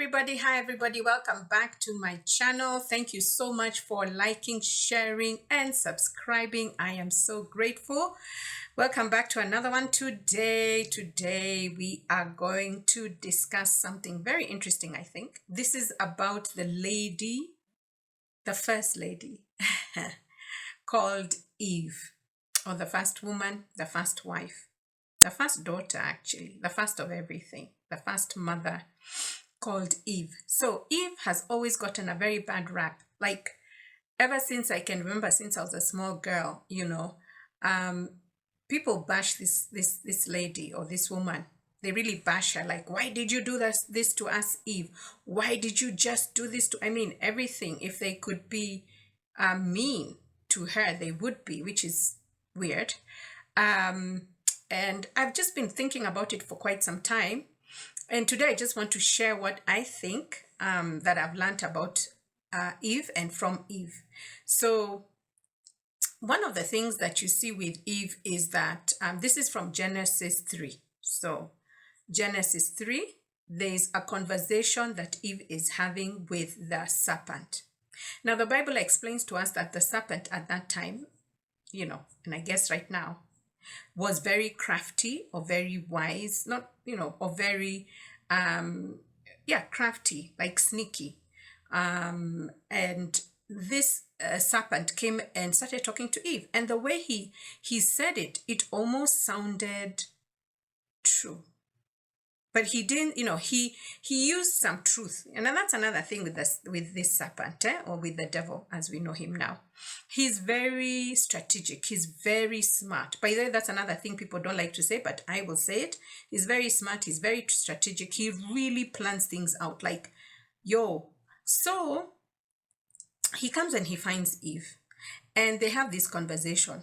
everybody. Hi, everybody. Welcome back to my channel. Thank you so much for liking, sharing, and subscribing. I am so grateful. Welcome back to another one today. Today, we are going to discuss something very interesting, I think. This is about the lady, the first lady, called Eve, or the first woman, the first wife, the first daughter, actually, the first of everything, the first mother, called Eve. So Eve has always gotten a very bad rap. Like ever since I can remember, since I was a small girl, people bash this lady or this woman. They really bash her. Like, why did you do this to us, Eve? Why did you just do this to? I mean, everything. If they could be mean to her, they would be, which is weird. And I've just been thinking about it for quite some time. And today I just want to share what I think that I've learned about Eve and from Eve. So one of the things that you see with Eve is that this is from Genesis 3. So Genesis 3, there's a conversation that Eve is having with the serpent. Now the Bible explains to us that the serpent at that time, and I guess right now, was very crafty or very wise, not, or very, crafty, like sneaky. And this serpent came and started talking to Eve. And the way he said it, it almost sounded true. But he didn't, he used some truth. And that's another thing with this serpent, or with the devil, as we know him now. He's very strategic. He's very smart. By the way, that's another thing people don't like to say, but I will say it. He's very smart. He's very strategic. He really plans things out. Like, So he comes and he finds Eve. And they have this conversation.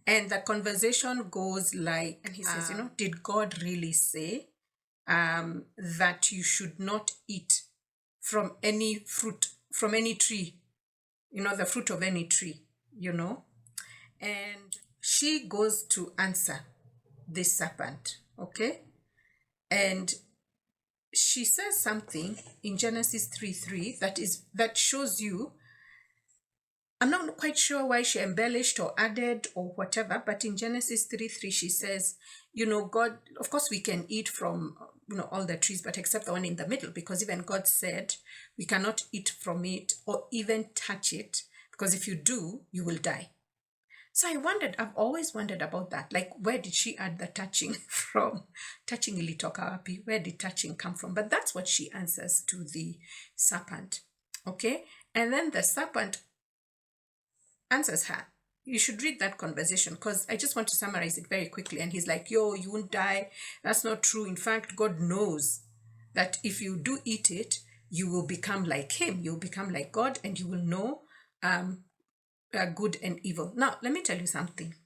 And the conversation goes like, and he says, did God really say that you should not eat from any fruit, from any tree, the fruit of any tree, And she goes to answer this serpent, okay? And she says something in Genesis 3:3 that shows you, I'm not quite sure why she embellished or added or whatever, but in Genesis 3:3 she says, God, of course we can eat from, all the trees, but except the one in the middle, because even God said we cannot eat from it or even touch it, because if you do, you will die. So I've always wondered about that. Like, where did she add the touching from? Touching ilitoka wapi? Where did touching come from? But that's what she answers to the serpent. Okay? And then the serpent answers her. You should read that conversation, because I just want to summarize it very quickly. And he's like, you won't die. That's not true. In fact, God knows that if you do eat it, you will become like him. You'll become like God, and you will know good and evil. Now, let me tell you something.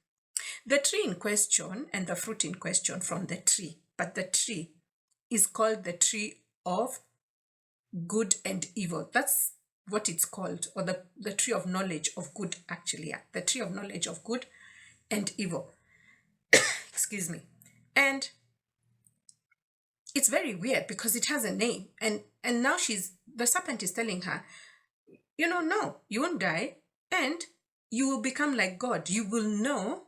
The tree in question and the fruit in question from the tree, but the tree is called the tree of good and evil. That's what it's called, or the tree of knowledge of good, actually. Yeah, the tree of knowledge of good and evil. Excuse me. And it's very weird because it has a name. And now the serpent is telling her, no, you won't die, and you will become like God. You will know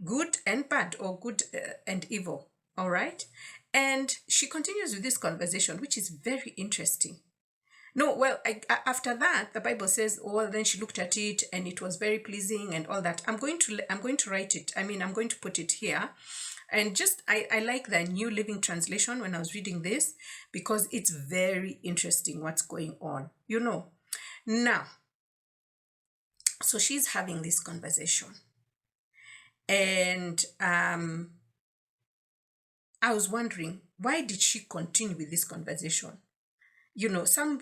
good and bad, or good and evil. All right? And she continues with this conversation, which is very interesting. No, well, after that, the Bible says, then she looked at it and it was very pleasing and all that. I'm going to write it. I mean, I'm going to put it here. And just, I like the New Living Translation when I was reading this, because it's very interesting what's going on, Now, so she's having this conversation. And I was wondering, why did she continue with this conversation? Some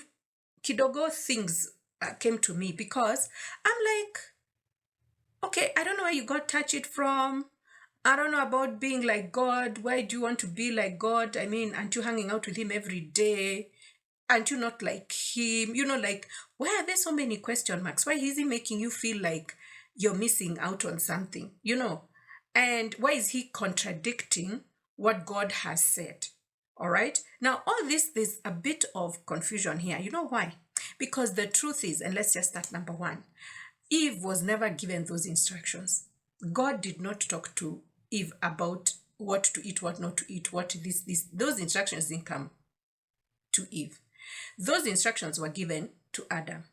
kidogo things came to me, because I'm like, okay, I don't know where you got touch it from. I don't know about being like God. Why do you want to be like God? I mean, aren't you hanging out with him every day? Aren't you not like him? Like, why are there so many question marks? Why is he making you feel like you're missing out on something? And why is he contradicting what God has said? All right. Now, all this, there's a bit of confusion here. You know why? Because the truth is, and let's just start number one, Eve was never given those instructions. God did not talk to Eve about what to eat, what not to eat, what this. Those instructions didn't come to Eve. Those instructions were given to Adam.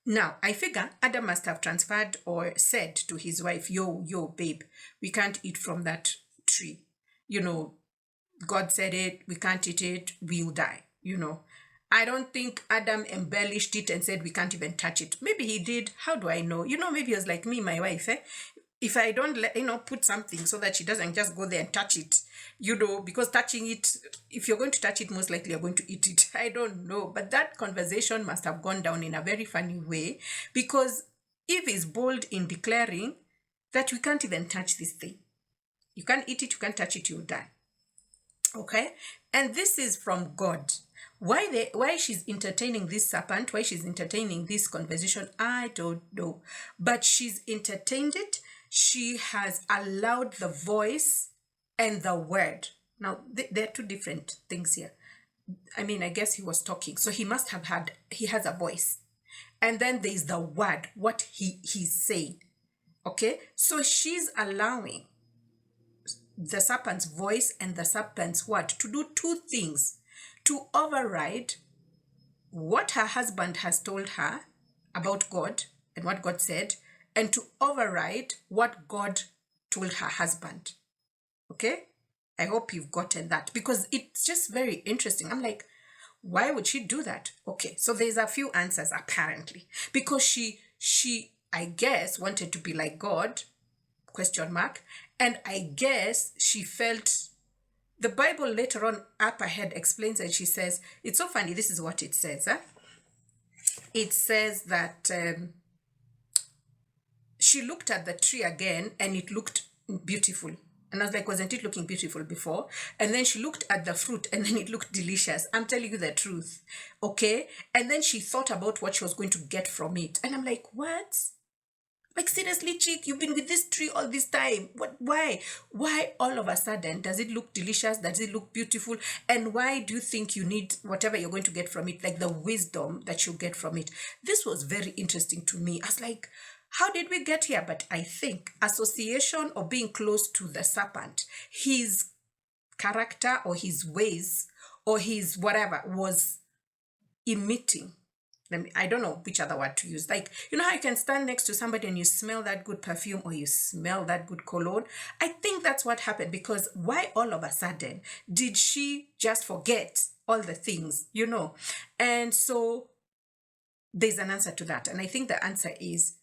Now, I figure Adam must have transferred or said to his wife, yo, babe, we can't eat from that tree. You know, God said it, we can't eat it, we'll die, you know. I don't think Adam embellished it and said we can't even touch it. Maybe he did. How do I know? You know, maybe he was like me, my wife, if I don't put something so that she doesn't just go there and touch it, you know, because touching it, if you're going to touch it, most likely you're going to eat it. I don't know. But that conversation must have gone down in a very funny way, because Eve is bold in declaring that we can't even touch this thing. You can't eat it, you can't touch it, you'll die. Okay? And this is from God. Why she's entertaining this serpent, why she's entertaining this conversation, I don't know. But she's entertained it. She has allowed the voice and the word. Now, there are two different things here. I mean, I guess he was talking, so he must have he has a voice. And then there's the word, what he's saying. Okay? So she's allowing the serpent's voice and the serpent's word to do two things: to override what her husband has told her about God and what God said, and to override what God told her husband. Okay? I hope you've gotten that, because it's just very interesting. I'm like, why would she do that? Okay, so there's a few answers apparently. Because she I guess wanted to be like God, ? And I guess she felt, the Bible later on up ahead explains, and she says, it's so funny, this is what it says. It says that she looked at the tree again and it looked beautiful. And I was like, wasn't it looking beautiful before? And then she looked at the fruit and then it looked delicious. I'm telling you the truth. Okay? And then she thought about what she was going to get from it. And I'm like, what? Like, seriously, chick, you've been with this tree all this time. Why? Why all of a sudden does it look delicious? Does it look beautiful? And why do you think you need whatever you're going to get from it, like the wisdom that you get from it? This was very interesting to me. I was like, how did we get here? But I think association or being close to the serpent, his character or his ways or his whatever was emitting. I don't know which other word to use. Like, you know how you can stand next to somebody and you smell that good perfume or you smell that good cologne? I think that's what happened, because why all of a sudden did she just forget all the things, you know? And so there's an answer to that. And I think the answer is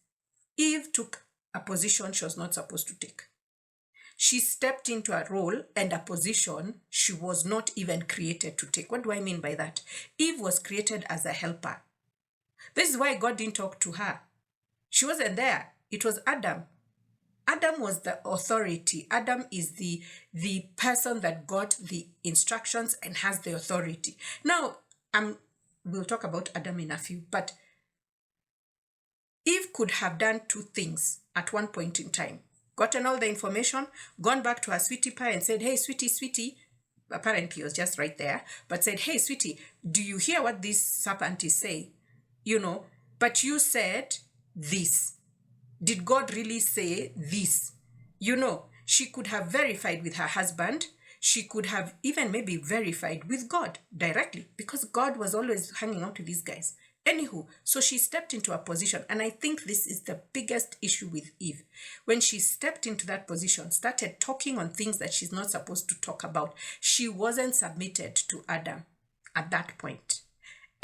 Eve took a position she was not supposed to take. She stepped into a role and a position she was not even created to take. What do I mean by that? Eve was created as a helper. This is why God didn't talk to her. She wasn't there. It was Adam. Adam was the authority. Adam is the person that got the instructions and has the authority. Now, we'll talk about Adam in a few, but Eve could have done two things at one point in time. Gotten all the information, gone back to her sweetie pie and said, hey, sweetie, apparently it was just right there, but said, hey, sweetie, do you hear what this serpent is saying? You know, but you said this. Did God really say this? You know, she could have verified with her husband. She could have even maybe verified with God directly, because God was always hanging out with these guys. Anywho, so she stepped into a position, and I think this is the biggest issue with Eve. When she stepped into that position, started talking on things that she's not supposed to talk about, she wasn't submitted to Adam at that point.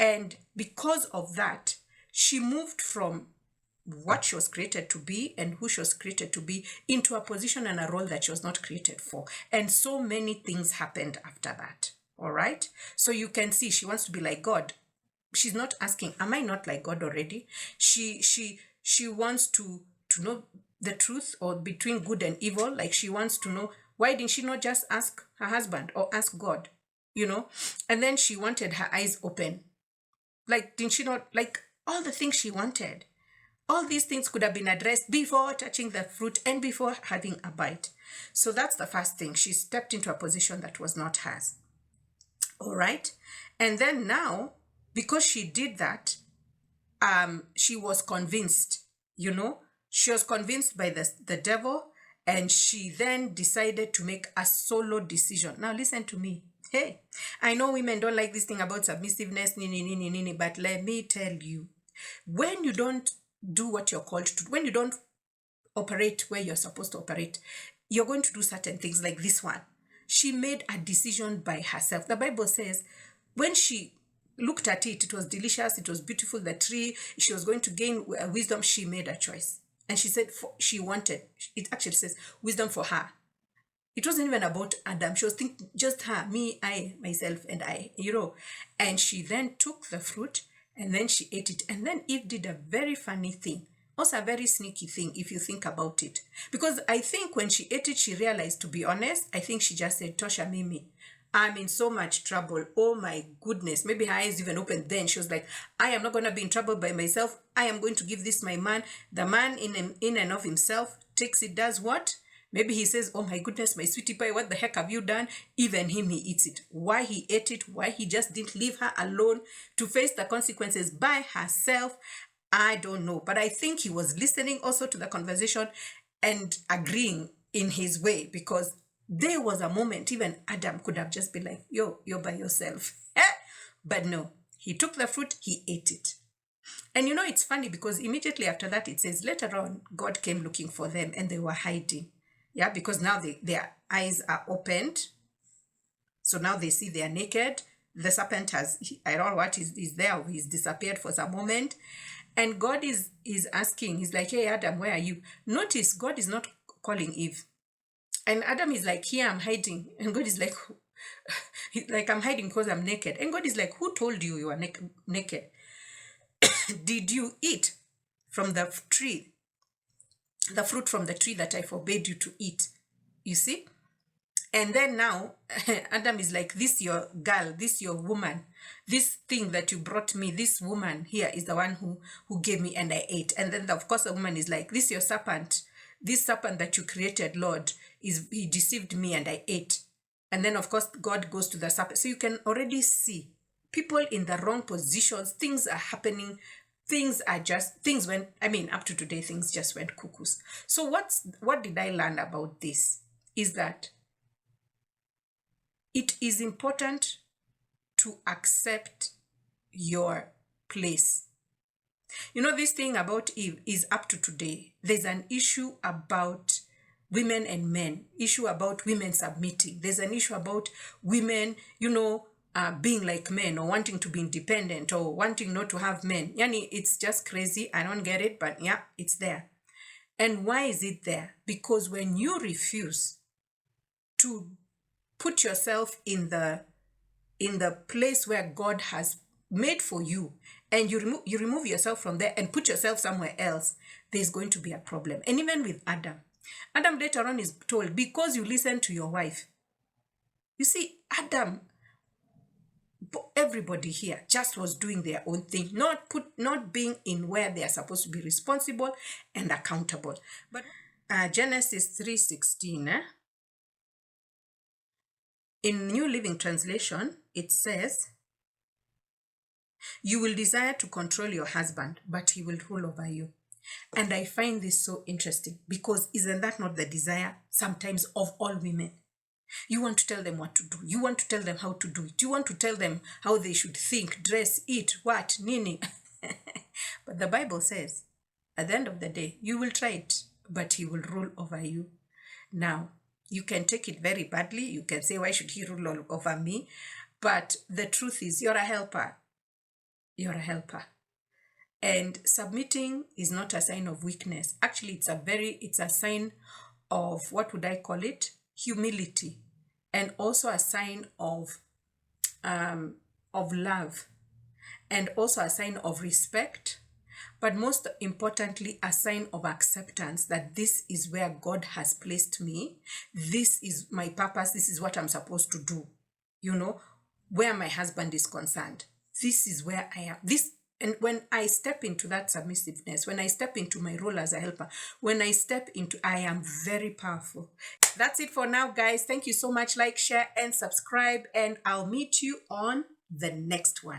And because of that, she moved from what she was created to be and who she was created to be into a position and a role that she was not created for. And so many things happened after that. All right? So you can see she wants to be like God. She's not asking, am I not like God already? She wants to know the truth, or between good and evil. Like, she wants to know, why didn't she not just ask her husband or ask God? You know? And then she wanted her eyes open. Like, didn't she not, like, all the things she wanted? All these things could have been addressed before touching the fruit and before having a bite. So that's the first thing. She stepped into a position that was not hers. All right. And then now, because she did that, she was convinced, she was convinced by the devil, and she then decided to make a solo decision. Now listen to me. Hey, I know women don't like this thing about submissiveness, but let me tell you, when you don't do what you're called to do, when you don't operate where you're supposed to operate, you're going to do certain things like this one. She made a decision by herself. The Bible says when she looked at it, it was delicious, it was beautiful, the tree, she was going to gain wisdom. She made a choice. And she said she wanted, it actually says wisdom for her. It wasn't even about Adam. She was thinking just her, me, I, myself, and I, And she then took the fruit and then she ate it. And then Eve did a very funny thing. Also a very sneaky thing if you think about it. Because I think when she ate it, she realized, to be honest, I think she just said, Tosha Mimi, I'm in so much trouble. Oh my goodness. Maybe her eyes even opened then. She was like, I am not going to be in trouble by myself. I am going to give this my man. The man in and of himself takes it, does what? Maybe he says, oh my goodness, my sweetie pie, what the heck have you done? Even him, he eats it. Why he ate it, why he just didn't leave her alone to face the consequences by herself, I don't know. But I think he was listening also to the conversation and agreeing in his way, because there was a moment even Adam could have just been like, yo, you're by yourself. But no, he took the fruit, he ate it. And it's funny because immediately after that, it says later on, God came looking for them and they were hiding. Yeah, because now their eyes are opened. So now they see they are naked. The serpent I don't know what is there. He's disappeared for some moment. And God is asking, he's like, hey, Adam, where are you? Notice God is not calling Eve. And Adam is like, here, I'm hiding. And God is like, I'm hiding because I'm naked. And God is like, who told you you are naked? Did you eat from the tree? The fruit from the tree that I forbade you to eat. You see? And then now, Adam is like, this your girl, this your woman, this thing that you brought me, this woman here is the one who gave me and I ate. And then, of course, the woman is like, this your serpent, this serpent that you created, Lord, he deceived me and I ate. And then, of course, God goes to the serpent. So you can already see people in the wrong positions, things are happening. Things went, up to today, things just went cuckoos. So what did I learn about this? Is that it is important to accept your place. This thing about Eve is up to today. There's an issue about women and men, issue about women submitting. There's an issue about women, being like men or wanting to be independent or wanting not to have men. It's just crazy. I don't get it, but yeah, it's there. And why is it there? Because when you refuse to put yourself in the place where God has made for you, and you remove yourself from there and put yourself somewhere else, there's going to be a problem. And even with Adam later on is told, because you listen to your wife. You see, Adam, everybody here just was doing their own thing, not being in where they are supposed to be responsible and accountable. But Genesis 3:16, in New Living Translation, it says, you will desire to control your husband, but he will rule over you. And I find this so interesting, because isn't that not the desire sometimes of all women? You want to tell them what to do. You want to tell them how to do it. You want to tell them how they should think, dress, eat, what, nini. But the Bible says, at the end of the day, you will try it, but he will rule over you. Now, you can take it very badly. You can say, why should he rule over me? But the truth is, you're a helper. You're a helper. And submitting is not a sign of weakness. Actually, it's a sign of, what would I call it? Humility, and also a sign of love, and also a sign of respect, but most importantly, a sign of acceptance that this is where God has placed me. This is my purpose. This is what I'm supposed to do. Where my husband is concerned, this is where I am. This And when I step into that submissiveness, when I step into my role as a helper, when I step into, I am very powerful. That's it for now, guys. Thank you so much. Like, share, and subscribe, and I'll meet you on the next one.